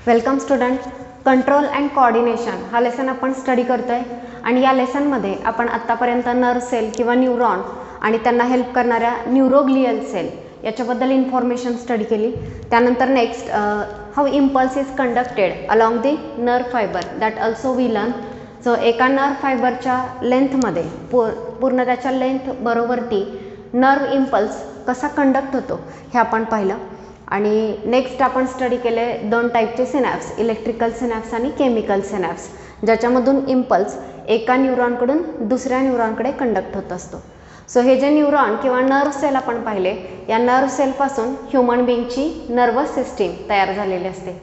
Welcome student. Control and coordination हा lesson आपण study करतोय आणि या लेसनमध्ये आपण आत्तापर्यंत नर्व सेल किंवा न्यूरॉन आणि त्यांना हेल्प करणाऱ्या न्यूरोग्लियल सेल याच्याबद्दल इन्फॉर्मेशन स्टडी केली. त्यानंतर next how impulse is conducted along the nerve fibre that also we learn. So एका नर्व फायबरच्या लेंथमध्ये पूर्ण त्याच्या लेंथ बरोबरती नर्व इम्पल्स कसा कंडक्ट होतो हे आपण पाहिलं. आणि नेक्स्ट आपण स्टडी केले दोन टाईपचे सिनॅप्स, इलेक्ट्रिकल सिनॅप्स आणि केमिकल सिनॅप्स, ज्याच्यामधून इम्पल्स एका न्यूरॉनकडून दुसऱ्या न्यूरॉनकडे कंडक्ट होत असतो. सो हे जे न्यूरॉन किंवा नर्व सेल आपण पाहिले, या नर्व सेलपासून ह्युमन बिंगची नर्वस सिस्टीम तयार झालेली असते.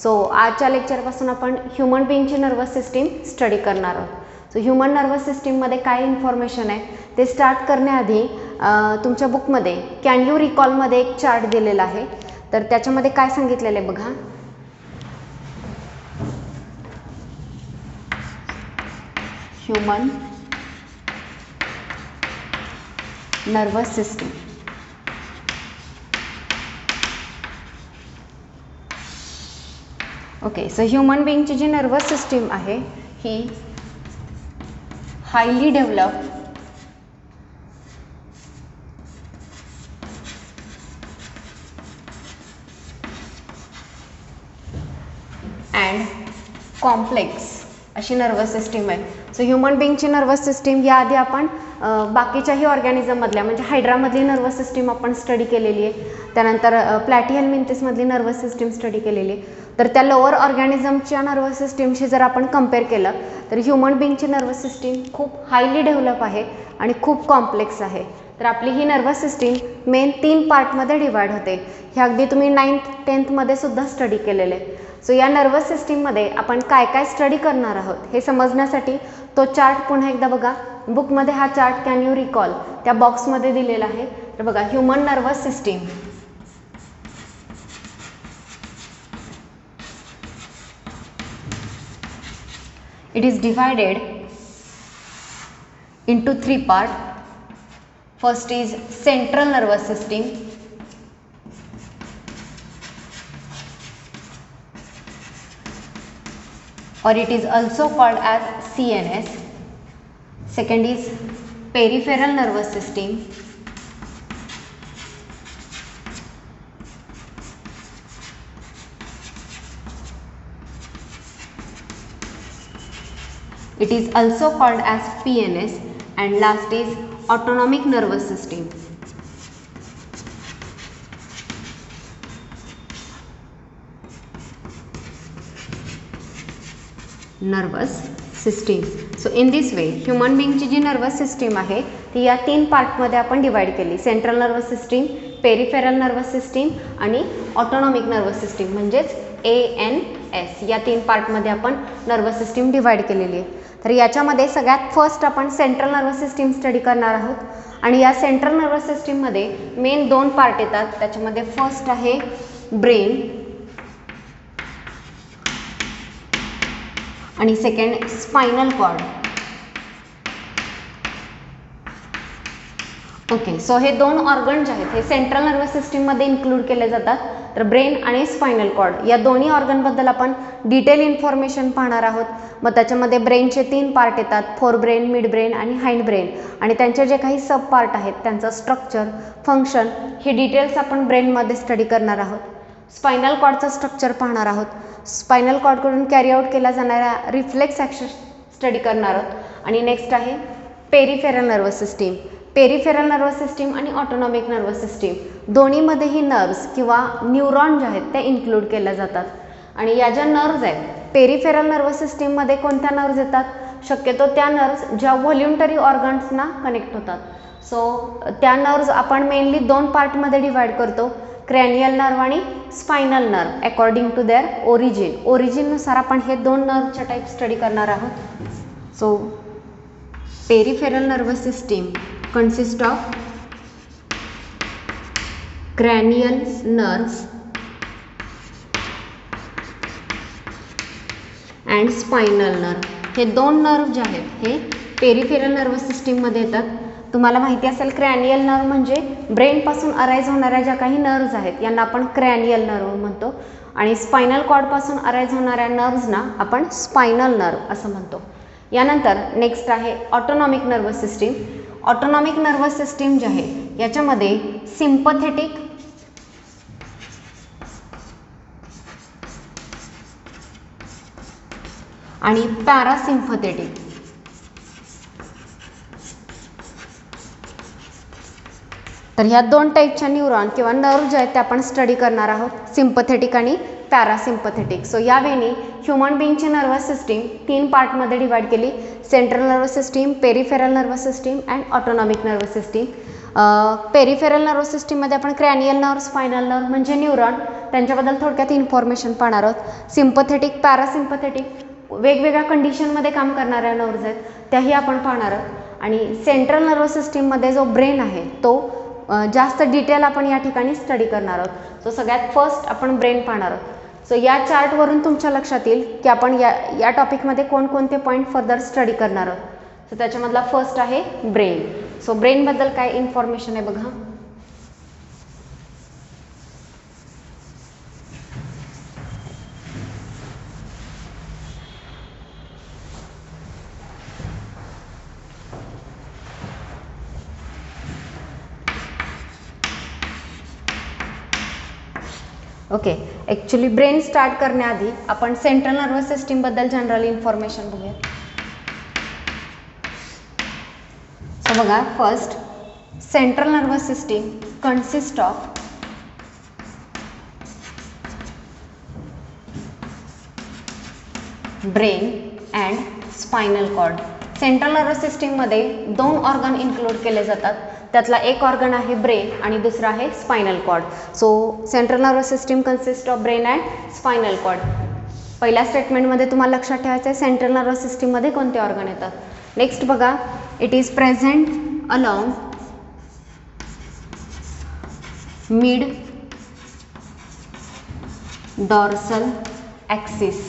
सो आजच्या लेक्चरपासून आपण ह्युमन बिंगची नर्वस सिस्टीम स्टडी करणार आहोत. सो ह्युमन नर्वस सिस्टीममध्ये काय इन्फॉर्मेशन आहे ते स्टार्ट करण्याआधी तुमच्या बुकमध्ये कॅन यू रिकॉलमध्ये एक चार्ट दिलेला आहे. तर त्याच्यामध्ये काय सांगितलेलं आहे बघा. Human nervous system. Okay, so human बिंगची जी नर्वस सिस्टीम आहे ही हायली डेव्हलप्ड अँड कॉम्प्लेक्स अशी नर्वस सिस्टीम आहे. सो ह्युमन बिंगची नर्वस सिस्टीम याआधी आपण बाकीच्याही ऑर्गॅनिझममधल्या म्हणजे हायड्रामधली नर्वस सिस्टीम आपण स्टडी केलेली आहे. त्यानंतर प्लॅटिहेल्मिंथेसमधली नर्वस सिस्टीम स्टडी केलेली आहे. तर त्या लोअर ऑर्गॅनिझमच्या नर्वस सिस्टीमशी जर आपण कम्पेअर केलं तर ह्युमन बिंगची नर्वस सिस्टीम खूप हायली डेव्हलप आहे आणि खूप कॉम्प्लेक्स आहे. तर आपली ही नर्वस सिस्टीम मेन 3 पार्टमध्ये डिवाइड होते. हे अगदी तुम्ही 9th 10th मध्ये सुद्धा स्टडी केलेले आहे. सो या नर्वस सिस्टीममध्ये आपण काय काय स्टडी करणार आहोत हे समजण्यासाठी तो चार्ट पुन्हा एकदा बघा. बुकमध्ये हा चार्ट कॅन यू रिकॉल त्या बॉक्समध्ये दिलेला आहे. तर बघा, human nervous system it is divided into 3 parts. First is central nervous system, or it is also called as CNS. Second is peripheral nervous system, it is also called as PNS, and last is autonomic nervous system. Nervous system. So in this way human बिंगची जी nervous system आहे ती या 3 पार्टमध्ये आपण divide केली. Central nervous system, peripheral nervous system आणि autonomic nervous system म्हणजेच ANS. या 3 पार्टमध्ये आपण नर्वस सिस्टीम डिवाइड केलेली आहे. तर याच्यामध्ये सगळ्यात फर्स्ट आपण सेंट्रल नर्वस सिस्टीम स्टडी करणार आहोत. आणि या सेंट्रल नर्वस सिस्टीममध्ये मेन 2 पार्ट येतात. त्याच्यामध्ये फर्स्ट आहे ब्रेन आणि second spinal cord. Okay, so हे 2 ऑर्गन जे आहेत हे सेंट्रल नर्वस सिस्टीममध्ये इन्क्लूड केले जातात. तर ब्रेन आणि स्पायनल कॉर्ड या दोन्ही ऑर्गनबद्दल आपण डिटेल इन्फॉर्मेशन पाहणार आहोत. मग त्याच्यामध्ये ब्रेनचे 3 पार्ट येतात, फोर ब्रेन, मिड ब्रेन आणि हाइंड ब्रेन. आणि त्यांचे जे काही सब पार्ट आहेत त्यांचं स्ट्रक्चर, फंक्शन हे डिटेल्स आपण ब्रेनमध्ये स्टडी करणार आहोत. स्पायनल कॉर्डचं स्ट्रक्चर पाहणार आहोत. स्पायनल कॉर्डकडून कॅरी आउट केला जाणाऱ्या रिफ्लेक्स ॲक्शन स्टडी करणार आहोत. आणि नेक्स्ट आहे peripheral nervous system. Peripheral nervous system आणि ऑटोनॉमिक नर्वस सिस्टीम दोन्हीमध्येही नर्व्स किंवा न्यूरॉन जे आहेत ते इन्क्लूड केल्या जातात. आणि या ज्या नर्व्स आहेत पेरिफेरल नर्वस सिस्टीममध्ये कोणत्या नर्व्स येतात? शक्यतो त्या नर्व्स ज्या व्हॉल्युंटरी ऑर्गन्सना कनेक्ट होतात. सो त्या नर्व्स आपण मेनली 2 पार्टमध्ये डिवाइड करतो, क्रॅनियल नर्व आणि spinal nerve according to their ओरिजिननुसार आपण हे 2 नर्वच्या टाईप स्टडी करणार आहोत. So peripheral nervous system consist of cranial nerves and spinal nerve. हे 2 नर्व जे आहेत हे पेरिफेरल नर्वस सिस्टीममध्ये येतात. तुम्हाला माहिती असेल क्रॅनियल नर्व म्हणजे ब्रेनपासून अराईज होणाऱ्या ज्या काही नर्व्स आहेत यांना आपण क्रॅनियल नर्व म्हणतो. आणि स्पायनल कॉर्डपासून अराईज होणाऱ्या नर्व्सना आपण स्पायनल नर्व असं म्हणतो. यानंतर नेक्स्ट आहे autonomic nervous system. Autonomic nervous system जे आहे याच्यामध्ये सिम्पथेटिक आणि पॅरासिम्पथेटिक तर ह्या दोन टाईपच्या न्यूरॉन किंवा नर्व जे आहेत ते आपण स्टडी करणार आहोत, सिम्पथेटिक आणि पॅरासिम्पथेटिक. सो यावेळी ह्युमन बिंगची नर्वस सिस्टीम 3 पार्टमध्ये डिवाइड केली. Central nervous system, peripheral nervous system and autonomic nervous system. Peripheral nervous सिस्टीममध्ये आपण क्रॅनियल नर्व, स्पायनल नर्व म्हणजे न्यूरॉन त्यांच्याबद्दल थोडक्यात इन्फॉर्मेशन पाहणार आहोत. सिम्पथेटिक, पॅरासिम्पथेटिक वेगवेगळ्या कंडिशनमध्ये काम करणाऱ्या नर्व्स आहेत त्याही आपण पाहणार आहोत. आणि सेंट्रल नर्वस सिस्टीममध्ये जो ब्रेन आहे तो जास्त डिटेल आपण या ठिकाणी स्टडी करणार आहोत. सो सगळ्यात फर्स्ट आपण ब्रेन पाहणार आहोत. सो या चार्टवरून तुमच्या लक्षात येईल की आपण या टॉपिकमध्ये कोणकोणते पॉईंट फर्दर स्टडी करणार आहोत. सो त्याच्यामधला फर्स्ट आहे ब्रेन. सो ब्रेनबद्दल काय इन्फॉर्मेशन आहे बघा. ओके, ॲक्च्युली ब्रेन स्टार्ट करण्याआधी आपण सेंट्रल नर्वस सिस्टीमबद्दल जनरल इन्फॉर्मेशन बघूया. सो बघा, first central nervous system consist of brain and spinal cord. Central nervous सिस्टीममध्ये 2 ऑर्गन इन्क्लूड केले जातात. त्यातला एक ऑर्गन आहे ब्रेन आणि दुसरा आहे spinal cord. So central nervous system consist of brain and spinal cord. पहिल्या स्टेटमेंटमध्ये तुम्हाला लक्षात ठेवायचं आहे सेंट्रल नर्वस सिस्टीममध्ये कोणते ऑर्गन येतात. नेक्स्ट बघा, it is present along mid dorsal axis.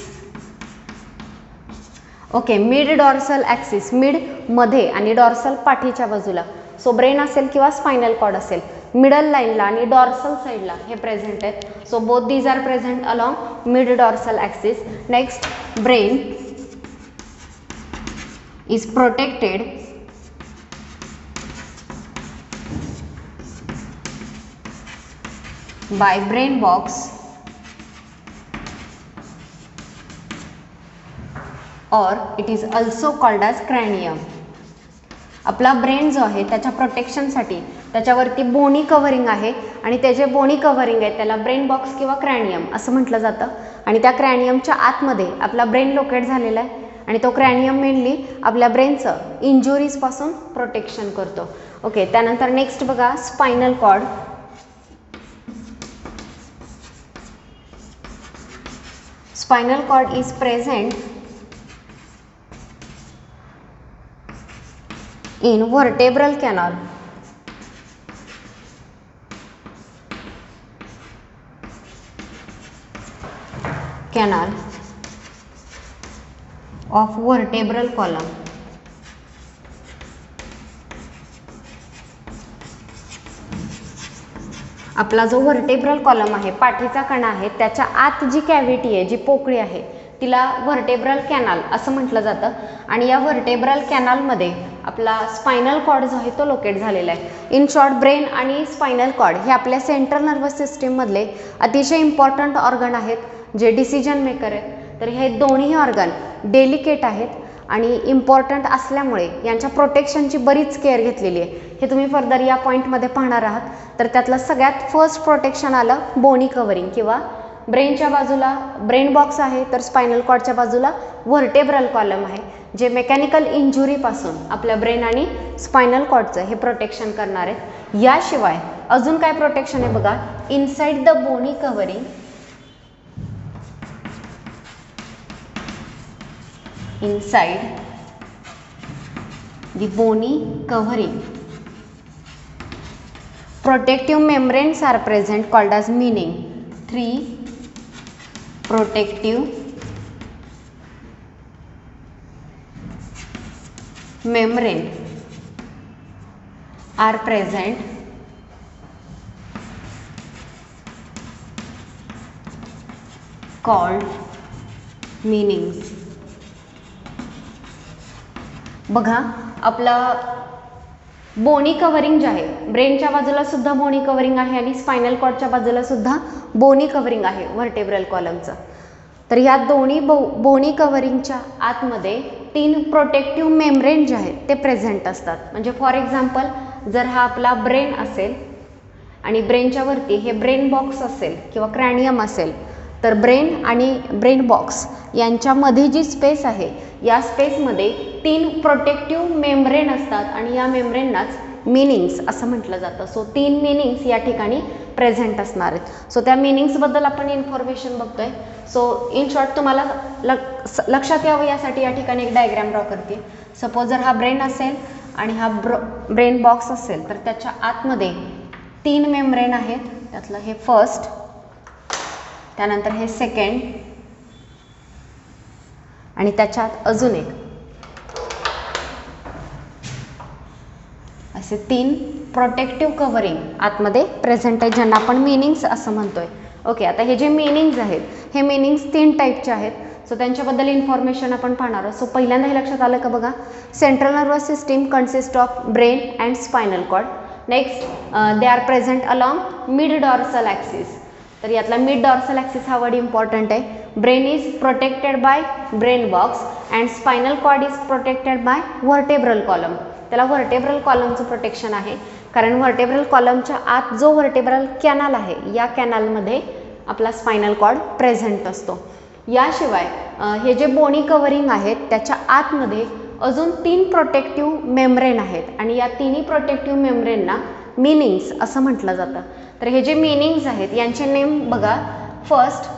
Okay, mid dorsal axis, mid मध्ये आणि डॉर्सल पाठीच्या बाजूला. सो ब्रेन असेल किंवा स्पायनल कॉर्ड असेल, मिडल लाईनला आणि डॉर्सल साईडला हे प्रेझेंट आहेत. So both these are present along mid dorsal axis. Next, brain is protected by brain box और it is also called as cranium. आपला ब्रेन जो आहे त्याच्या प्रोटेक्शनसाठी त्याच्यावरती बोनी कव्हरिंग आहे आणि ते जे बोनी कव्हरिंग आहे त्याला ब्रेन बॉक्स किंवा क्रॅनियम असं म्हटलं जातं. आणि त्या क्रॅनियमच्या आतमध्ये आपला ब्रेन लोकेट झालेला आहे आणि तो क्रॅनियम मेनली आपल्या ब्रेनचं इंजुरीजपासून प्रोटेक्शन करतो. ओके, त्यानंतर नेक्स्ट बघा, spinal cord. Spinal cord is present in vertebral canal. Canal of vertebral column. आपला जो व्हर्टेब्रल कॉलम आहे, पाठीचा कणा आहे, त्याच्या आत जी कॅव्हिटी आहे, जी पोकळी आहे तिला व्हर्टेब्रल कॅनल असं म्हटलं जातं. आणि या व्हर्टेब्रल कॅनलमध्ये आपला स्पायनल कॉर्ड जो आहे तो लोकेट झालेला आहे. इन शॉर्ट, ब्रेन आणि स्पायनल कॉर्ड हे आपल्या सेंट्रल नर्वस सिस्टीममधले अतिशय इम्पॉर्टंट ऑर्गन आहेत जे डिसिजन मेकर आहेत. तर हे दोन्ही ऑर्गन डेलिकेट आहेत आणि इम्पॉर्टंट असल्यामुळे यांच्या प्रोटेक्शनची बरीच केअर घेतलेली आहे. हे तुम्ही फर्दर या पॉईंटमध्ये पाहणार आहात. तर त्यातलं सगळ्यात फर्स्ट प्रोटेक्शन आलं बोनी कव्हरिंग किंवा ब्रेनच्या बाजूला ब्रेन बॉक्स आहे, तर स्पायनल कॉर्डच्या बाजूला व्हर्टेब्रल कॉलम आहे जे मेकॅनिकल इंजुरीपासून आपल्या ब्रेन आणि स्पायनल कॉर्डचं हे प्रोटेक्शन करणार आहेत. याशिवाय अजून काय प्रोटेक्शन आहे बघा, inside the Boney covering, inside the bony covering protective membranes are present called as meaning. 3 protective membrane are present called meanings. बघा आपला बोनी कव्हरिंग जे आहे, ब्रेनच्या बाजूला सुद्धा बोनी कव्हरिंग आहे आणि स्पायनल कॉर्डच्या बाजूला सुद्धा बोनी कव्हरिंग आहे व्हर्टेब्रल कॉलमचं. तर या दोन्ही बोनी कव्हरिंगच्या आतमध्ये 3 प्रोटेक्टिव्ह मेम्ब्रेन जे आहेत ते प्रेझेंट असतात. म्हणजे फॉर एक्झाम्पल जर हा आपला ब्रेन असेल आणि ब्रेनच्या वरती हे ब्रेन बॉक्स असेल किंवा क्रॅनियम असेल, तर ब्रेन आणि ब्रेन बॉक्स यांच्यामध्ये जी स्पेस आहे या स्पेसमध्ये 3 प्रोटेक्टिव्ह मेम्ब्रेन असतात आणि या मेम्ब्रेननाच मीनिंग्स असं म्हटलं जातं. सो 3 मीनिंग्स या ठिकाणी प्रेझेंट असणार आहेत. सो त्या मीनिंग्सबद्दल आपण इन्फॉर्मेशन बघतोय. सो इन शॉर्ट तुम्हाला लक्षात यावं यासाठी या ठिकाणी एक डायग्राम ड्रॉ करते. सपोज जर हा ब्रेन असेल आणि हा ब्रेन बॉक्स असेल तर त्याच्या आतमध्ये 3 मेम्ब्रेन आहेत. त्यातलं हे फर्स्ट, त्यानंतर हे सेकंड आणि त्याच्यात अजून एक, असे 3 प्रोटेक्टिव्ह कव्हरिंग आतमध्ये प्रेझेंट आहे, ज्यांना आपण मीनिंग्स असं म्हणतोय. ओके, आता हे जे मीनिंग्स आहेत हे मीनिंग्स 3 टाईपचे आहेत. सो त्यांच्याबद्दल इन्फॉर्मेशन आपण पाहणार आहोत. सो पहिल्यांदा हे लक्षात आलं का बघा, central nervous system consist of brain and spinal cord. Next they are present along mid dorsal axis. तर यातला मिड डॉर्सल ॲक्सिस हा वर्ड इम्पॉर्टंट आहे. Brain is protected by brain box and spinal cord is protected by vertebral column. त्याला vertebral कॉलमचं protection आहे, कारण vertebral कॉलमच्या आत जो व्हर्टेब्रल कॅनल आहे या कॅनलमध्ये आपला स्पायनल कॉर्ड प्रेझेंट असतो. याशिवाय हे जे बोनी कव्हरिंग आहेत त्याच्या आतमध्ये अजून 3 प्रोटेक्टिव्ह मेम्ब्रेन आहेत आणि या तिन्ही प्रोटेक्टिव्ह मेम्ब्रेनना मीनिंग्स असं म्हटलं जातं. तर हे जे मीनिंग्स आहेत यांचे नेम बघा. फर्स्ट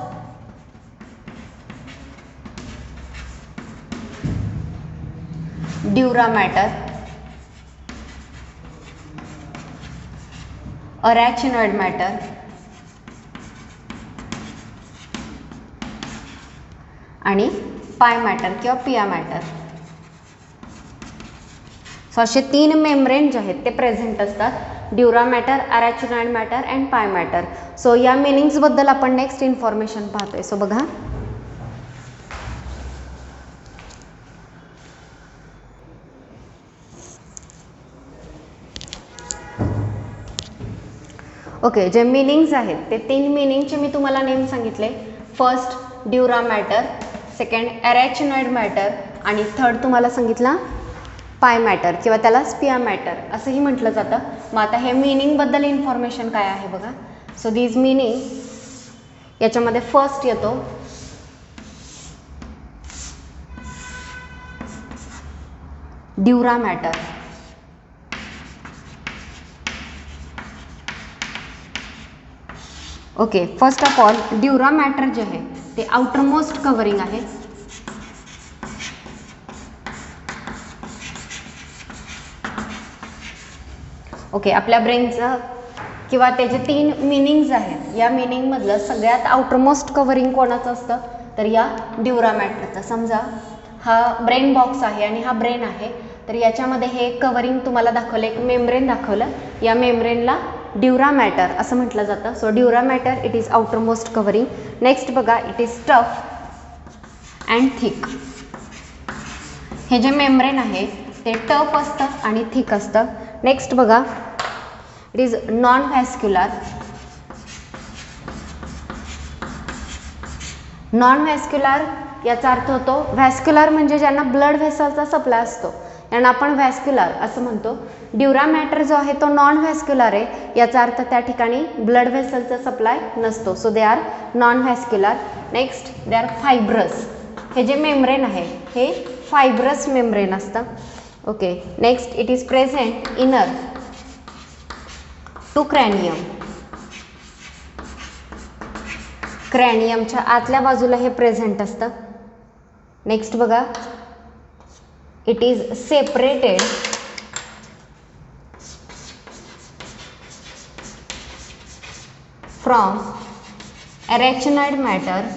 ड्युरा मॅटर, अरॅचिनॉइड मॅटर आणि पाय मॅटर किंवा पिया मॅटर. सो असे 3 मेम्ब्रेन जे आहेत ते प्रेझेंट असतात. ड्युरा मॅटर, अरॅचिनॉइड मॅटर अँड पाय मॅटर. सो या मीनिंग्सबद्दल आपण नेक्स्ट इन्फॉर्मेशन पाहतोय. सो बघा, ओके, जे मीनिंग्स आहेत ते 3 मीनिंगचे मी तुम्हाला नेम सांगितले. फर्स्ट ड्युरा मॅटर, सेकंड अरॅचिनॉइड मॅटर आणि थर्ड तुम्हाला सांगितला पाय मॅटर किंवा त्याला स्पिया मॅटर असंही म्हटलं जातं. मग आता हे मीनिंगबद्दल इन्फॉर्मेशन काय आहे बघा. सो दीज मीनिंग, याच्यामध्ये फर्स्ट येतो dura mater. Okay, first of all dura mater जे आहे ते आउटरमोस्ट कव्हरिंग आहे. ओके, आपल्या ब्रेनचं किंवा त्याचे 3 मीनिंग्ज आहेत, या मीनिंगमधलं सगळ्यात आउटरमोस्ट कव्हरिंग कोणाचं असतं तर या ड्युरा मॅटरचं. समजा हा ब्रेन बॉक्स आहे आणि हा ब्रेन आहे, तर याच्यामध्ये हे एक कव्हरिंग तुम्हाला दाखवलं, एक मेम्ब्रेन दाखवलं. या मेम्ब्रेनला ड्युरा मॅटर असं म्हटलं जातं. So dura mater it is outermost covering. Next बघा, it is tough and thick. हे जे मेम्ब्रेन आहे ते टफ असतं आणि थिक असतं. नेक्स्ट बघा, it is non vascular. Non vascular याचा अर्थ होतो, व्हॅस्क्युलर म्हणजे ज्यांना ब्लड व्हेसलचा सप्लाय असतो यांना आपण व्हॅस्क्युलर असं म्हणतो. ड्युरा मॅटर जो आहे तो नॉन व्हॅस्क्युलर आहे, याचा अर्थ त्या ठिकाणी ब्लड व्हेसलचा सप्लाय नसतो. So they are non vascular. Next they are fibrous. हे जे मेम्ब्रेन आहे हे फायब्रस मेम्ब्रेन असतं. Okay, next it is present inner to cranium. क्रॅनियमच्या आतल्या बाजूला हे प्रेझेंट असतं. नेक्स्ट बघा, it is separated from arachnoid mater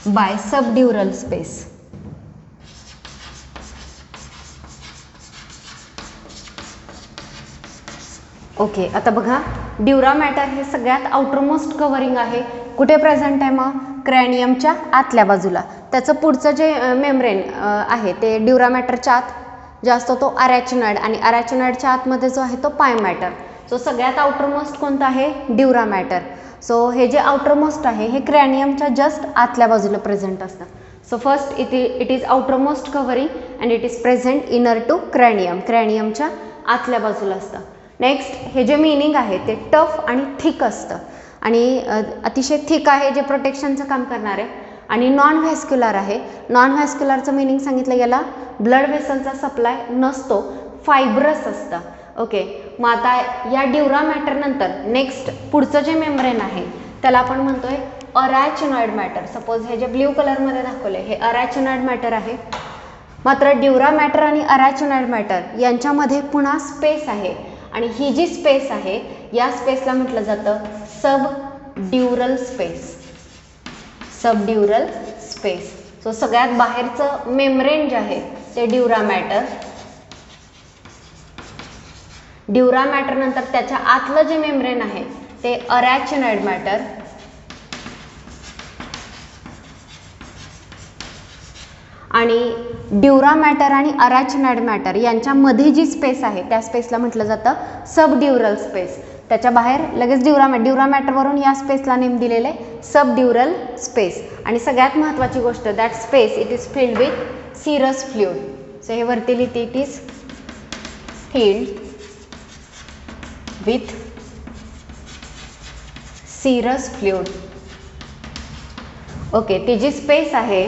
by subdural space. Okay, आता बघा ड्युरा मॅटर हे सगळ्यात आउटरमोस्ट कव्हरिंग आहे. कुठे प्रेझेंट आहे मग? क्रॅनियमच्या आतल्या बाजूला. त्याचं पुढचं जे मेम्ब्रेन आहे ते ड्युरा मॅटरच्या आत जे असतो तो अरॅचिनॉइड, आणि अरॅचिनॉइडच्या आतमध्ये जो आहे तो पाय मॅटर. सो सगळ्यात आउटरमोस्ट कोणतं आहे? Dura matter. सो हे जे आउटरमोस्ट आहे हे क्रॅनियमच्या जस्ट आतल्या बाजूला प्रेझेंट असतं. So first it is outermost covering and it is present inner to cranium. क्रॅनियमच्या आतल्या बाजूला असतं. नेक्स्ट हे जे मिनिंग आहे ते टफ आणि थिक असतं, आणि अतिशय थिक आहे जे प्रोटेक्शनचं काम करणार आहे, आणि नॉन व्हॅस्क्युलर आहे. नॉन व्हॅस्क्युलरचं मिनिंग सांगितलं गेला, ब्लड व्हेसलचा सप्लाय नसतो, फायब्रस असतं. ओके, मग आता या ड्युरा मॅटर नंतर नेक्स्ट पुढचं जे मेम्ब्रेन आहे त्याला आपण म्हणतोय अरॅचिनॉइड मॅटर. सपोज हे जे ब्ल्यू कलरमध्ये दाखवले हे अरॅचिनॉइड मॅटर आहे. मात्र ड्युरा मॅटर आणि अरॅचिनॉइड मॅटर यांच्यामध्ये पुन्हा स्पेस आहे, आणि ही जी स्पेस आहे या स्पेसला म्हटलं जातं सब ड्युरल स्पेस. सब ड्युरल स्पेस. सो सगळ्यात बाहेरचं मेम्ब्रेन जे आहे ते ड्युरा मॅटर. ड्युरा मॅटर नंतर त्याच्या आतलं जे मेम्ब्रेन आहे ते अरॅचिनॉइड मॅटर. आणि ड्युरा मॅटर आणि अरॅचिनॉइड मॅटर यांच्यामध्ये जी स्पेस आहे त्या स्पेसला म्हटलं जातं सब ड्युरल स्पेस. त्याच्या बाहेर लगेच ड्युरा मॅटरवरून या स्पेसला नेम दिलेले सब ड्युरल स्पेस. आणि सगळ्यात महत्त्वाची गोष्ट, that space it is filled with serous fluid. So हे वरती लिहिते, it is filled with serous fluid. Okay, ती जी स्पेस आहे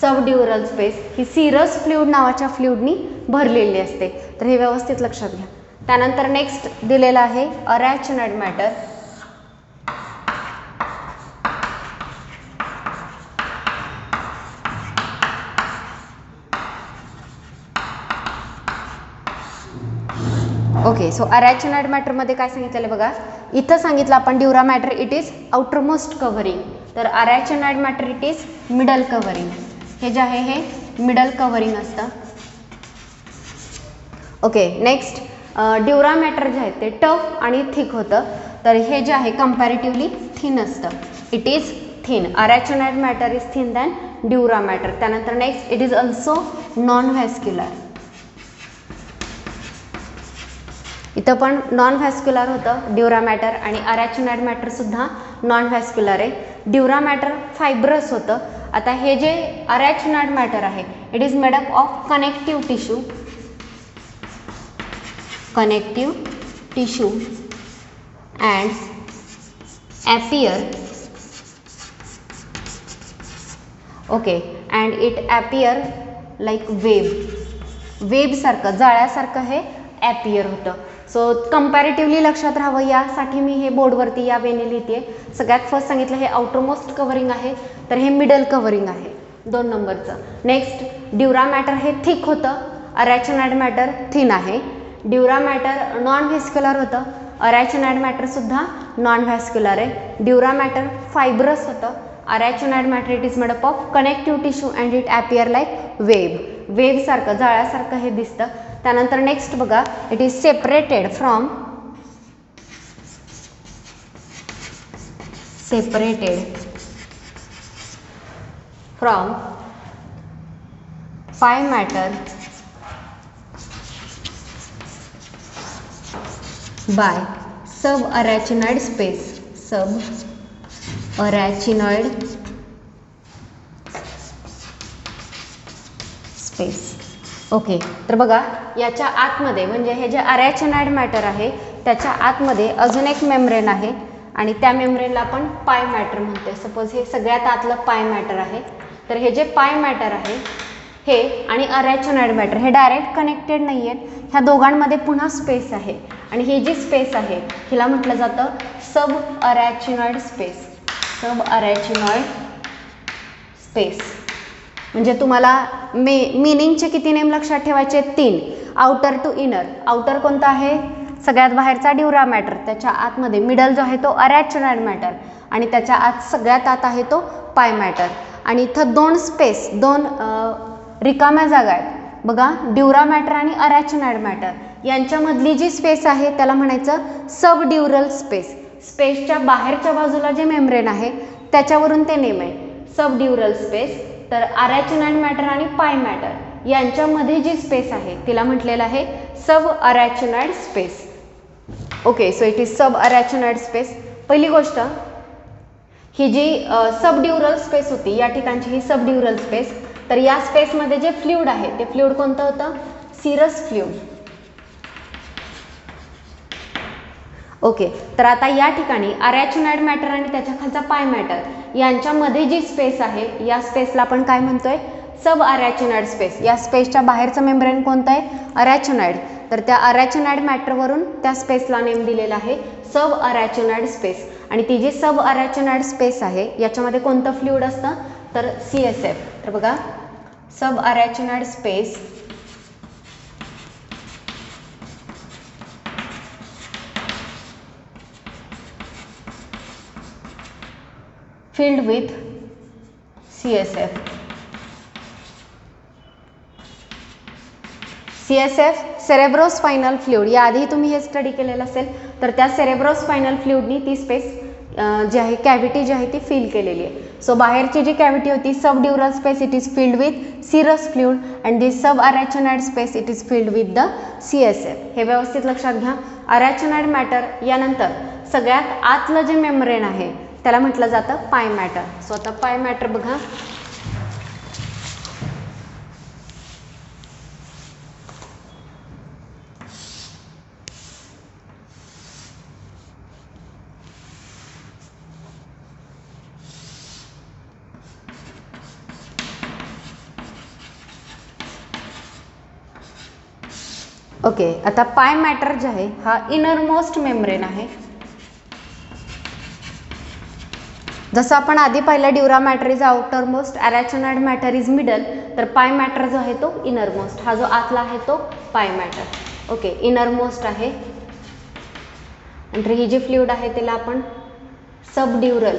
सब ड्युरल स्पेस ही सिरस फ्लुइड नावाच्या फ्लुइडनी भरलेली असते. तर हे व्यवस्थित लक्षात घ्या. त्यानंतर नेक्स्ट दिलेला आहे arachnoid mater. Okay, so arachnoid मॅटरमध्ये काय सांगितलेलं बघा, इथं सांगितलं आपण dura mater it is outermost covering, तर arachnoid mater it is middle covering. हे जे आहे हे मिडल कव्हरिंग असतं. ओके, नेक्स्ट ड्युरा मॅटर जे आहे ते टफ आणि थिक होतं, तर हे जे आहे कम्पॅरेटिव्हली थिन असतं. It is thin. Arachnoid mater is thin than dura mater. त्यानंतर next it is also non vascular. इथं पण नॉन व्हॅस्क्युलर होतं ड्युरा मॅटर, आणि अरॅचिनॉइड मॅटर सुद्धा नॉन व्हॅस्क्युलर आहे. ड्युरा मॅटर फायब्रस होतं. आता हे जे अरॅचिनॉइड मॅटर आहे it is made up of connective tissue and appear. Okay, and it appear like web सारखं, जाळ्यासारखं हे ॲपियर होतं. सो कम्पॅरेटिव्हली लक्षात राहावं यासाठी मी हे बोर्डवरती या वेने लिहिते. सगळ्यात फर्स्ट सांगितलं हे आउटरमोस्ट कव्हरिंग आहे, तर हे मिडल कव्हरिंग आहे 2 नंबरचं. नेक्स्ट ड्युरा मॅटर हे थिक होतं, अरॅचिनॉइड मॅटर थिन आहे. ड्युरा मॅटर नॉन व्हॅस्क्युलर होतं, अरॅचिनॉइड मॅटर सुद्धा नॉन व्हॅस्क्युलर आहे. ड्युरा मॅटर फायब्रस होतं, arachnoid mater it is made up of connective tissue and it appear like वेबसारखं, जाळ्यासारखं हे दिसतं. त्यानंतर नेक्स्ट बघा, it is separated from pia mater by sub arachnoid space. Okay, तर बघा याच्या आतमध्ये म्हणजे हे जे अरॅचिनॉइड मॅटर आहे त्याच्या आतमध्ये अजून एक मेम्ब्रेन आहे, आणि त्या मेम्ब्रेनला आपण पाय मॅटर म्हणतोय. सपोज हे सगळ्यात आतलं पाय मॅटर आहे, तर हे जे पाय मॅटर आहे हे आणि अरॅचिनॉइड मॅटर हे डायरेक्ट कनेक्टेड नाही आहेत. ह्या दोघांमध्ये पुन्हा स्पेस आहे, आणि ही जी स्पेस आहे हिला म्हटलं जातं सब अरॅचिनॉइड स्पेस. म्हणजे तुम्हाला मिनिंगचे किती नेम लक्षात ठेवायचे? 3. Outer to inner. आउटर कोणता आहे? सगळ्यात बाहेरचा ड्युरा मॅटर, त्याच्या आतमध्ये मिडल जो आहे तो अरॅचिनॉइड मॅटर, आणि त्याच्या आत सगळ्यात आत आहे तो पाय मॅटर. आणि इथं 2 रिकाम्या जागा आहेत, बघा ड्युरा मॅटर आणि अरॅचिनॉइड मॅटर यांच्यामधली जी स्पेस आहे त्याला म्हणायचं सब ड्युरल स्पेस. स्पेसच्या बाहेरच्या बाजूला जे मेम्ब्रेन आहे त्याच्यावरून ते नेम आहे सब ड्युरल स्पेस. तर अरॅचिनॉइड मॅटर आणि पाय मॅटर यांच्यामध्ये जी स्पेस आहे तिला म्हटलेलं आहे sub arachnoid space. Okay, so it is sub arachnoid space. पहिली गोष्ट, ही जी सब ड्युरल स्पेस होती या ठिकाणची ही सब ड्युरल स्पेस, तर या स्पेसमध्ये जे फ्लुइड आहे ते फ्लुइड कोणतं होतं? सिरस फ्लुइड. ओके, तर आता या ठिकाणी अरॅचिनॉइड मॅटर आणि त्याच्या खालचा पाय मॅटर यांच्यामध्ये जी स्पेस आहे या स्पेसला आपण काय म्हणतोय? सब अरॅचिनॉइड स्पेस. या स्पेसच्या बाहेरचं मेम्ब्रेन कोणतं आहे? अरॅचिनॉइड. तर त्या अरॅचिनॉइड मॅटरवरून त्या स्पेसला नेम दिलेला आहे सब अरॅचिनॉइड स्पेस. आणि ती जी सब अरॅचिनॉइड स्पेस आहे याच्यामध्ये कोणतं फ्लुइड असतं? तर CSF. तर बघा sub arachnoid space filled with CSF. CSF cerebrospinal fluid. याआधी तुम्ही हे स्टडी केलेलं असेल तर त्या सेरेब्रोस्पाइनल फ्लुइडनी ती स्पेस जी आहे कॅव्हिटी जी आहे ती फिल केलेली आहे. सो बाहेरची जी कॅव्हिटी होती sub dural space it is filled with serous fluid and this sub arachnoid space it is filled with the CSF. हे व्यवस्थित लक्षात घ्या. अरॅचिनॉइड मॅटर यानंतर सगळ्यात आतलं जे मेम्ब्रेन आहे त्याला म्हटलं जातं पाय मॅटर. सो आता पाय मॅटर बघा. ओके, आता पाय मॅटर जे आहे हा इनरमोस्ट मेम्ब्रेन आहे. जसं आपण आधी पाहिलं dura mater is outermost, arachnoid mater is middle, तर पाय मॅटर जो आहे तो इनरमोस्ट. हा जो आतला आहे तो पाय मॅटर. ओके, इनरमोस्ट आहे. नंतर ही जी फ्लुइड आहे तिला आपण सब ड्युरल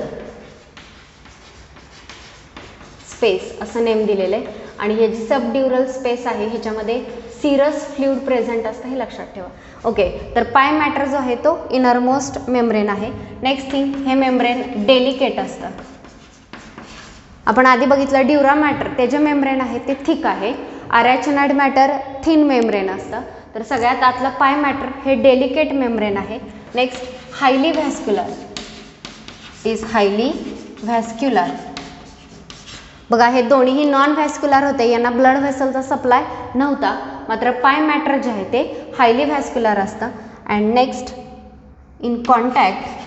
स्पेस असं नेम दिलेलं आहे. आणि हे जी सब ड्युरल स्पेस आहे ह्याच्यामध्ये सिरस फ्लुइड प्रेझेंट असतं, हे लक्षात ठेवा. ओके, तर पाय मॅटर जो आहे तो इनरमोस्ट मेम्ब्रेन आहे. नेक्स्ट थिंग, हे मेम्ब्रेन डेलिकेट असतं. आपण आधी बघितलं ड्युरा मॅटर ते जे मेम्ब्रेन आहे ते थिक आहे. अरॅचिनॉइड मॅटर थिन मेम्ब्रेन असतं. तर सगळ्यात आतलं पाय मॅटर हे डेलिकेट मेम्ब्रेन आहे. Next, highly vascular is highly vascular. बघा हे दोन्हीही नॉन व्हॅस्क्युलर होते, यांना ब्लड व्हेसलचा सप्लाय नव्हता. मात्र पाय मॅटर जे आहे ते हायली व्हॅस्क्युलर असतं. And next, in contact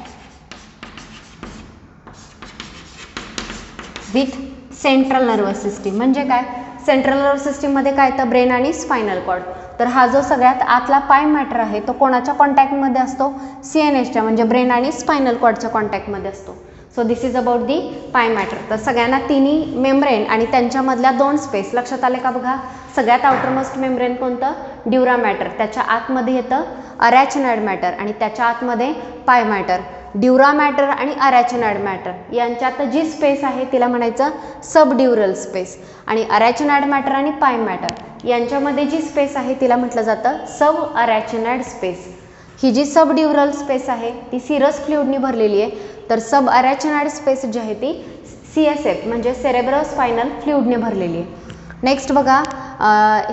with central nervous system. म्हणजे काय? सेंट्रल नर्वस सिस्टीममध्ये काय तर ब्रेन आणि स्पायनल कॉर्ड. तर हा जो सगळ्यात आतला पाय मॅटर आहे तो कोणाच्या कॉन्टॅक्टमध्ये असतो? CNSच्या म्हणजे ब्रेन आणि स्पायनल कॉर्डच्या कॉन्टॅक्टमध्ये असतो. सो दिस इज अबाउट दी पाय मॅटर. तर सगळ्यांना तिन्ही मेम्ब्रेन आणि त्यांच्यामधल्या दोन स्पेस लक्षात आले का? बघा सगळ्यात आउटरमोस्ट मेम्ब्रेन कोणतं? ड्युरा मॅटर. त्याच्या आतमध्ये येतं अरॅचिनॉइड मॅटर आणि त्याच्या आतमध्ये पाय मॅटर. ड्युरा मॅटर आणि अरॅचिनॉइड मॅटर यांच्यात जी स्पेस आहे तिला म्हणायचं सब ड्युरल स्पेस. आणि अरॅचिनॉइड मॅटर आणि पाय मॅटर यांच्यामध्ये जी स्पेस आहे तिला म्हटलं जातं सब अरॅचिनॉइड स्पेस. ही जी सब ड्युरल स्पेस आहे ती सिरस फ्लुइडनी भरलेली आहे. तर सब अरॅचिनॉइड स्पेस जी आहे ती CSF म्हणजे सेरेब्रोस्पाइनल फ्लुइडने भरलेली आहे. नेक्स्ट बघा,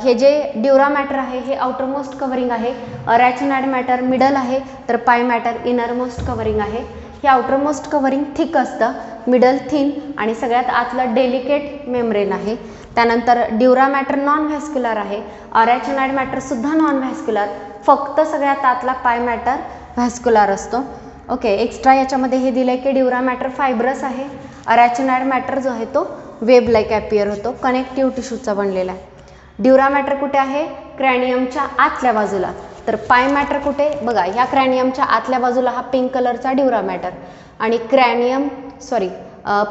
हे जे ड्युरा मॅटर आहे हे आउटरमोस्ट कव्हरिंग आहे. अरॅचिनॉइड मॅटर मिडल आहे. तर पाय मॅटर इनरमोस्ट कव्हरिंग आहे. हे आउटरमोस्ट कव्हरिंग थिक असतं, मिडल थिन आणि सगळ्यात आतलं डेलिकेट मेम्ब्रेन आहे. त्यानंतर ड्युरा मॅटर नॉन व्हॅस्क्युलर आहे. अरॅचिनॉइड मॅटरसुद्धा नॉन व्हॅस्क्युलर. फक्त सगळ्यात आतला पाय मॅटर व्हॅस्क्युलर असतो. ओके, एक्स्ट्रा याच्यामध्ये हे दिलं आहे की ड्युरा मॅटर फायब्रस आहे. अरॅचिनॉइड मॅटर जो आहे तो वेब लाईक ॲपियर होतो, कनेक्टिव्ह टिश्यूचा बनलेला आहे. ड्युरा मॅटर कुठे आहे? क्रॅनियमच्या आतल्या बाजूला. तर पाय मॅटर कुठे? बघा ह्या क्रॅनियमच्या आतल्या बाजूला हा पिंक कलरचा ड्युरा मॅटर. आणि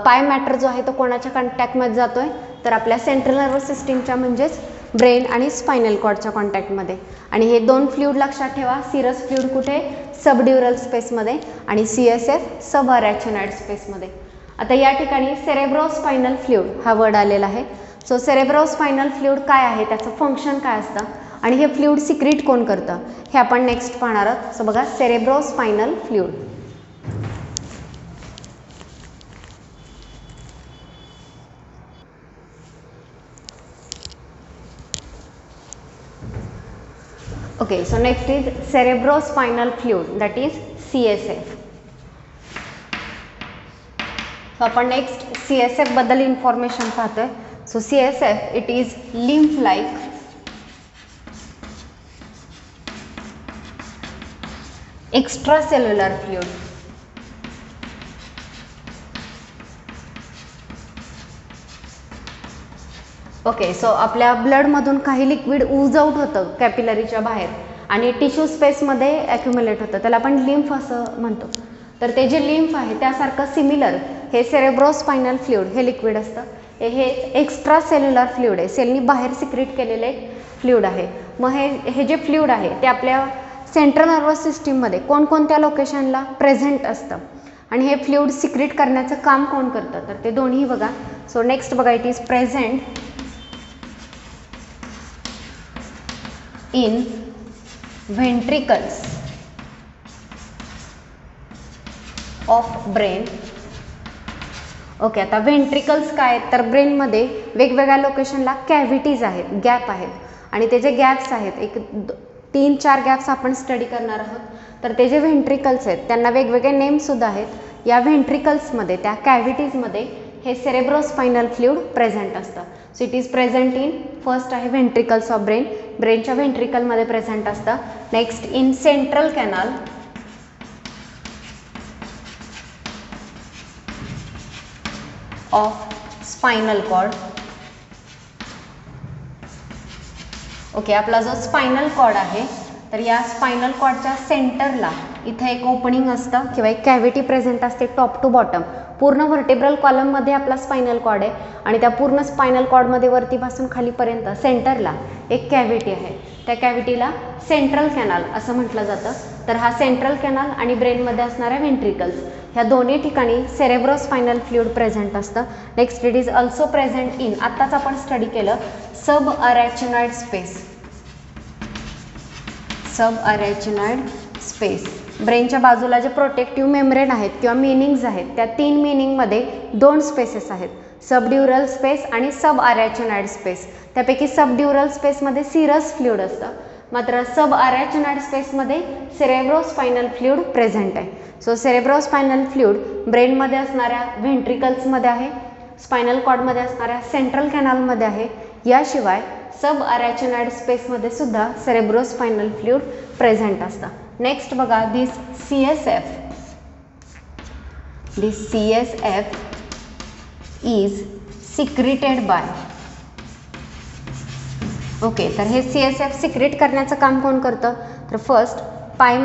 पाय मॅटर जो आहे तो कोणाच्या कॉन्टॅक्टमध्ये जातोय? तर आपल्या सेंट्रल नर्वस सिस्टीमच्या म्हणजेच ब्रेन आणि स्पायनल कॉर्डच्या कॉन्टॅक्टमध्ये. आणि हे दोन फ्लुइड लक्षात ठेवा. सिरस फ्लुइड कुठे? सब ड्युरल स्पेसमध्ये आणि CSF सब अरॅचिनॉइड स्पेसमध्ये. आता या ठिकाणी सेरेब्रोस्पाइनल फ्लुइड हा वर्ड आलेला आहे. सो सेरेब्रोस्पायनल फ्लुइड काय आहे, त्याचं फंक्शन काय असतं आणि हे फ्लुइड सिक्रीट कोण करतं हे आपण नेक्स्ट पाहणार आहोत. सो बघा, cerebrospinal fluid. Okay, so next is cerebrospinal fluid, that is CSF. So आपण next CSF बद्दल इन्फॉर्मेशन पाहतोय. So CSF it is lymph like extracellular fluid. Okay, so आपल्या ब्लडमधून काही लिक्विड ऊज आउट होतं कॅपिलरीच्या बाहेर आणि टिश्यू स्पेसमध्ये ॲक्युम्युलेट होतं, त्याला आपण लिम्फ असं म्हणतो. तर ते जे लिम्फ आहे त्यासारखं सिमिलर हे सेरेब्रोस्पायनल फ्लुइड हे लिक्विड असतं. हे एक्स्ट्रा सेल्युलर फ्लुइड आहे, सेलनी बाहेर सिक्रेट केलेलं एक फ्लुइड आहे. मग हे जे फ्लुइड आहे ते आपल्या सेंट्रल नर्वस सिस्टीममध्ये कोणकोणत्या लोकेशनला प्रेझेंट असतं आणि हे फ्लुइड सिक्रेट करण्याचं काम कोण करतं, तर ते दोन्ही बघा. सो नेक्स्ट बघा, it is present in ventricles of brain. Okay, आता व्हेंट्रिकल्स काय आहेत, तर ब्रेनमध्ये वेगवेगळ्या लोकेशनला कॅव्हिटीज आहेत, गॅप आहेत आणि ते जे गॅप्स आहेत, एक 3-4 गॅप्स आपण स्टडी करणार आहोत. तर ते जे व्हेंट्रिकल्स आहेत त्यांना वेगवेगळे नेमसुद्धा आहेत. या व्हेंट्रिकल्समध्ये, त्या कॅव्हिटीजमध्ये हे सेरेब्रोस्पायनल फ्लुइड प्रेझेंट असतं. So it is present in, first आहे व्हेंट्रिकल्स ऑफ ब्रेन, ब्रेनच्या व्हेंट्रिकलमध्ये प्रेझेंट असतं. Next in central canal of spinal cord. Okay, आपला जो स्पायनल कॉर्ड आहे तर या स्पायनल कॉर्डच्या सेंटरला इथे एक ओपनिंग असतं किंवा एक कॅव्हिटी प्रेझेंट असते टॉप टू बॉटम. पूर्ण व्हर्टेब्रल कॉलममध्ये आपला स्पायनल कॉर्ड आहे आणि त्या पूर्ण स्पायनल कॉर्डमध्ये वरतीपासून खालीपर्यंत सेंटरला एक कॅव्हिटी आहे. त्या कॅव्हिटीला सेंट्रल कॅनल असं म्हटलं जातं. तर हा सेंट्रल कॅनल आणि ब्रेनमध्ये असणाऱ्या व्हेंट्रिकल्स ह्या दोन्ही ठिकाणी सेरेब्रोस्पायनल फ्लुइड प्रेझेंट असतं. Next it is also present in, आत्ताच आपण स्टडी केलं, सब अरॅचिनॉइड स्पेस. सब अरॅचिनॉइड स्पेस, ब्रेनच्या बाजूला जे प्रोटेक्टिव्ह मेम्ब्रेन आहेत किंवा मीनिंग्स आहेत त्या 3 मीनिंगमध्ये 2 स्पेसेस आहेत, सबड्युरल स्पेस आणि सब अरॅचिनॉइड स्पेस. त्यापैकी सबड्युरल स्पेसमध्ये सिरस फ्लुइड असतं, मात्र सब अरॅचिनॉइड स्पेसमध्ये सेरेब्रोस्पायनल फ्लुइड प्रेझेंट आहे. सो सेरेब्रोस्पायनल फ्लुइड ब्रेनमध्ये असणाऱ्या व्हेंट्रिकल्समध्ये आहे, स्पायनल कॉर्डमध्ये असणाऱ्या सेंट्रल कॅनलमध्ये आहे. याशिवाय सब अरॅचिनॉइड स्पेसमध्ये सुद्धा सेरेब्रोस्पायनल फ्लुइड प्रेझेंट असतं. नेक्स्ट बघा, दिस CSF is secreted by. Okay, तर हे CSF सिक्रेट करण्याचं काम कोण करतं, तर फर्स्ट पाय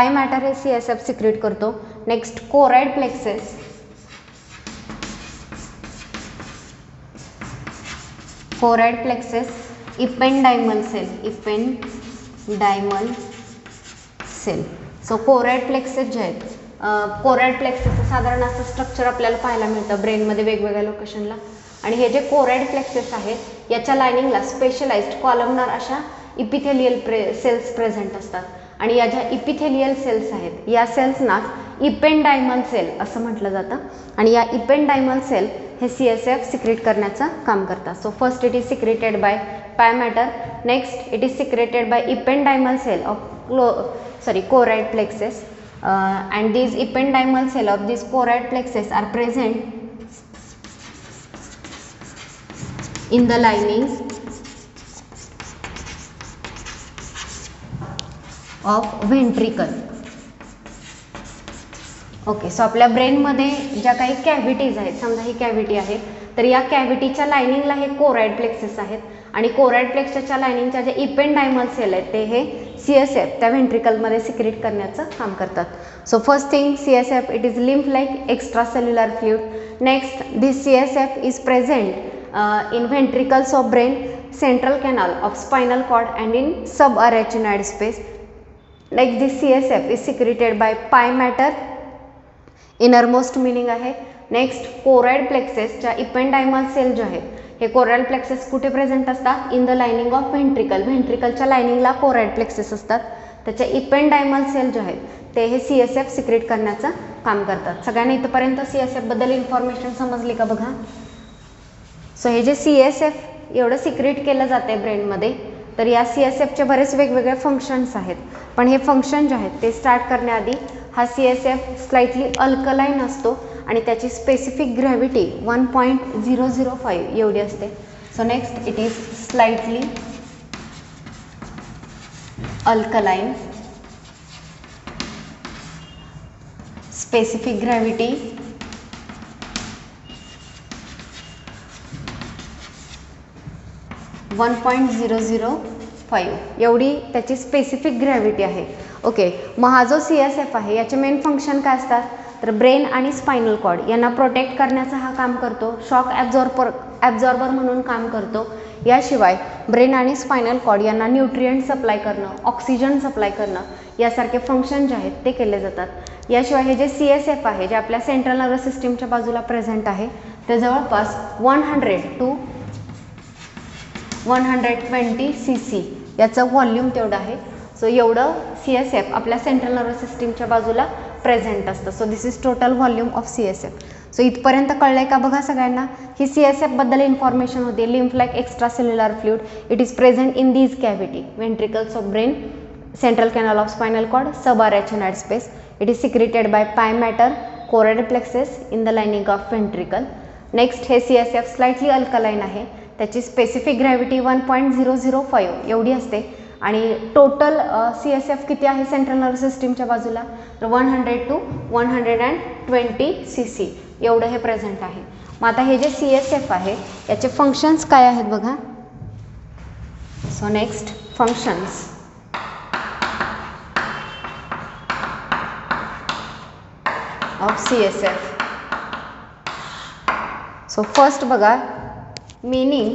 मॅटर हे CSF सिक्रेट करतो. Next choroid plexus, ependymal cell. So choroid plexus जे आहेत, कोराइड प्लेक्सेसचं साधारण असं स्ट्रक्चर आपल्याला पाहायला मिळतं ब्रेनमध्ये वेगवेगळ्या लोकेशनला. आणि हे जे कोराइड प्लेक्सेस आहेत याच्या लायनिंगला स्पेशलाइज्ड कॉलमनर अशा इपिथेलियल सेल्स प्रेझेंट असतात. आणि या ज्या इपिथेलियल सेल्स आहेत या सेल्सना इपेंडायमल सेल असं म्हटलं जातं. आणि या इपेंडायमल सेल हे CSF सिक्रेट करण्याचं काम करतात. So first it is secreted by pia mater, next it is secreted by ependymal cell of choroid plexus, and these ependymal cell of these choroid plexus are present in the linings of ventricle. Okay, so आपल्या ब्रेनमध्ये ज्या काही cavities आहेत, समजा ही cavity आहे, तर या कॅव्हिटीच्या लायनिंगला हे कोराइड प्लेक्सेस आहेत आणि कोराइड प्लेक्सच्या लायनिंगच्या ज्या इपेंडायमल सेल आहेत ते हे CSF त्या व्हेंट्रिकलमध्ये सिक्रेट करण्याचं काम करतात. So first thing, CSF it is lymph like extra cellular fluid. Next, this CSF is present in ventricles of brain, central canal of spinal cord and in subarachnoid space. Like this CSF is secreted by pie matter, innermost meaning आहे. Next choroid प्लेक्सेसच्या ependymal cell जे आहेत हे choroid plexus कुठे present असतात? In the lining of ventricle. व्हेंट्रिकलच्या लाइनिंगला choroid plexus असतात. त्याच्या इपेंडायमल सेल जे आहेत ते हे CSF सिक्रेट करण्याचं काम करतात. सगळ्यांना इथपर्यंत CSF बद्दल इन्फॉर्मेशन समजली का बघा. सो हे जे CSF एवढं सिक्रेट केलं जाते ब्रेनमध्ये, तर या CSFचे बरेच वेगवेगळे फंक्शन्स आहेत. पण हे फंक्शन जे आहेत ते स्टार्ट करण्याआधी हा CSF स्लाइटली अल्कलाइन असतो आणि त्याची स्पेसिफिक ग्रॅव्हिटी 1.005 एवढी असते. So next it is slightly alkaline, specific gravity 1.005 एवढी त्याची स्पेसिफिक ग्रॅव्हिटी आहे. ओके, मग हा जो CSF आहे याचे मेन फंक्शन काय असतात? तर ब्रेन आणि स्पायनल कॉर्ड यांना प्रोटेक्ट करण्याचं हा काम करतो. शॉक ॲब्झॉर्बर म्हणून काम करतो. याशिवाय ब्रेन आणि स्पायनल कॉर्ड यांना न्यूट्रिएंट सप्लाय करणं, ऑक्सिजन सप्लाय करणं यासारखे फंक्शन जे आहेत ते केले जातात. याशिवाय हे जे CSF आहे जे आपल्या सेंट्रल नर्वस सिस्टीमच्या बाजूला प्रेझेंट आहे ते जवळपास 100 to 120 cc याचं व्हॉल्यूम तेवढं आहे. सो एवढं CSF आपल्या सेंट्रल नर्वस सिस्टीमच्या बाजूला प्रेझेंट असतं. So this is total volume of CSF. So इथपर्यंत कळलंय का बघा सगळ्यांना? ही CSF बद्दल इन्फॉर्मेशन होती. Lymph like extra cellular fluid, it is present in these cavity, ventricles of brain, central canal of spinal cord, subarachnoid space. It is secreted by pie matter, choroid plexus in the lining of ventricle. Next हे CSF slightly alkaline आहे. त्याची specific gravity 1.005 एवढी असते आणि total CSF किती आहे central nervous सिस्टीमच्या बाजूला? तर 100 to 120 cc एवढं हे प्रेझेंट आहे. मग आता हे जे CSF आहे याचे फंक्शन्स काय आहेत बघा. So next functions of CSF. So first बघा, meaning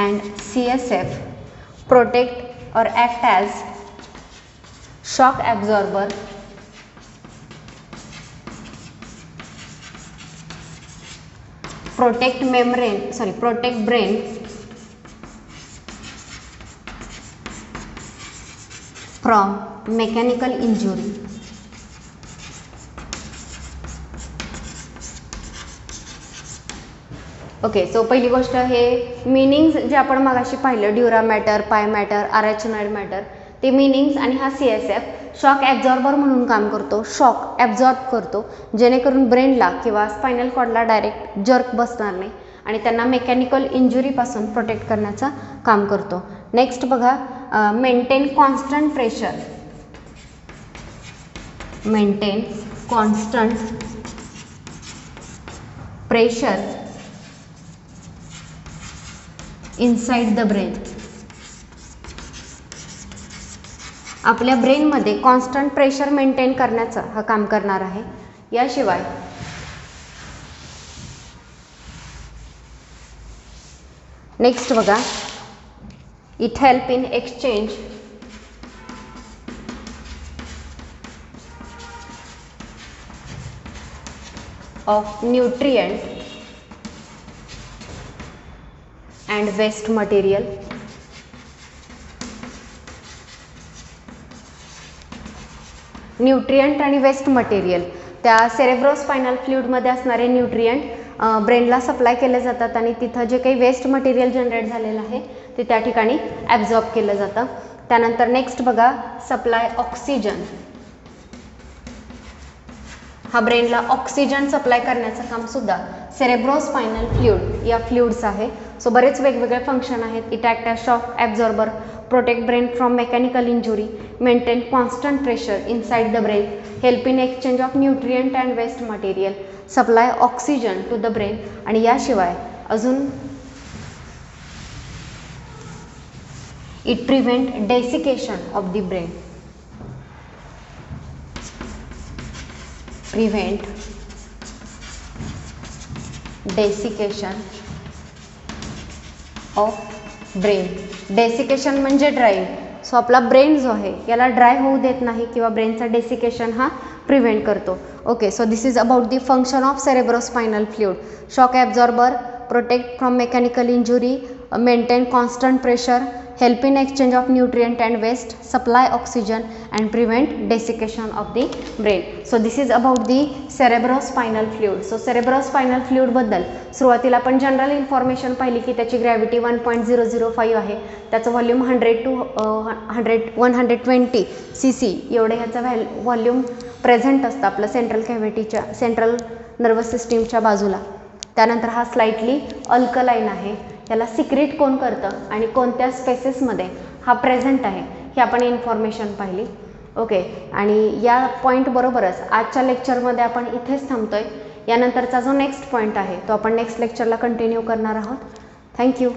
and CSF protect or act as shock absorber, protect brain from mechanical injury. Okay, so पहिली गोष्ट हे मीनिंग्स जे आपण मगाशी पाहिलं, ड्युरा मॅटर, पाय मॅटर, अरॅचिनॉइड मॅटर, ते मीनिंग्स आणि हा CSF शॉक ॲब्झॉर्बर म्हणून काम करतो. शॉक ॲब्झॉर्ब करतो जेणेकरून ब्रेनला किंवा स्पायनल कॉर्डला डायरेक्ट जर्क बसणार नाही आणि त्यांना मेकॅनिकल इंजुरीपासून प्रोटेक्ट करण्याचं काम करतो. नेक्स्ट बघा, maintain constant pressure, maintain constant pressure inside the brain. आपल्या ब्रेनमध्ये कॉन्स्टंट प्रेशर मेंटेन करण्याचं हा काम करणार आहे. याशिवाय नेक्स्ट बघा, it help in exchange of nutrient and waste material. Nutrient आणि वेस्ट मटेरियल त्या सेरेब्रोस्पायनल फ्लुइडमध्ये असणारे न्यूट्रिएंट ब्रेनला सप्लाय केले जातात आणि तिथं जे काही वेस्ट मटेरियल जनरेट झालेलं आहे ते त्या ठिकाणी ॲब्झॉर्ब केलं जातं. त्यानंतर नेक्स्ट बघा, सप्लाय ऑक्सिजन. हा ब्रेनला ऑक्सिजन सप्लाय करण्याचं काम सुद्धा सेरेब्रोस्पायनल फ्लुइड या फ्लुइड्स आहे. सो बरेच वेगवेगळे फंक्शन आहेत. It act as shock absorber, protect brain from mechanical injury, maintain constant pressure inside the brain, help in exchange of nutrient and waste material, supply oxygen to the brain आणि याशिवाय अजून it prevent desiccation of the brain, prevent desiccation of brain. Desiccation म्हणजे drive. So आपला brain जो आहे याला dry होऊ देत नाही किंवा ब्रेनचा डेसिकेशन हा प्रिव्हेंट करतो. Okay, so this is about the function of cerebrospinal fluid. Shock absorber, protect from mechanical injury, maintain constant pressure, help in exchange of nutrient and waste, supply oxygen and prevent desiccation of the brain. So this is about the cerebrospinal fluid. So cerebrospinal fluid बद्दल सुरुवातीला आपण general information पाहिली की त्याची gravity 1.005 आहे, त्याचं volume 100 to 120 cc एवढे ह्याचं व्हॉल्यूम प्रेझेंट असतं आपलं सेंट्रल कॅव्हिटीच्या सेंट्रल नर्वस सिस्टीमच्या बाजूला. त्यानंतर हा स्लाइटली अल्कलाइन आहे, याला सिक्रेट कोण करतं आणि कोणत्या स्पेसेसमध्ये हा प्रेझेंट आहे हे आपण इन्फॉर्मेशन पाहिली. ओके, आणि या पॉईंट बरोबरच आजच्या लेक्चरमध्ये आपण इथेच थांबतोय. यानंतरचा जो नेक्स्ट पॉईंट आहे तो आपण नेक्स्ट लेक्चरला कंटिन्यू करणार आहोत. थँक्यू.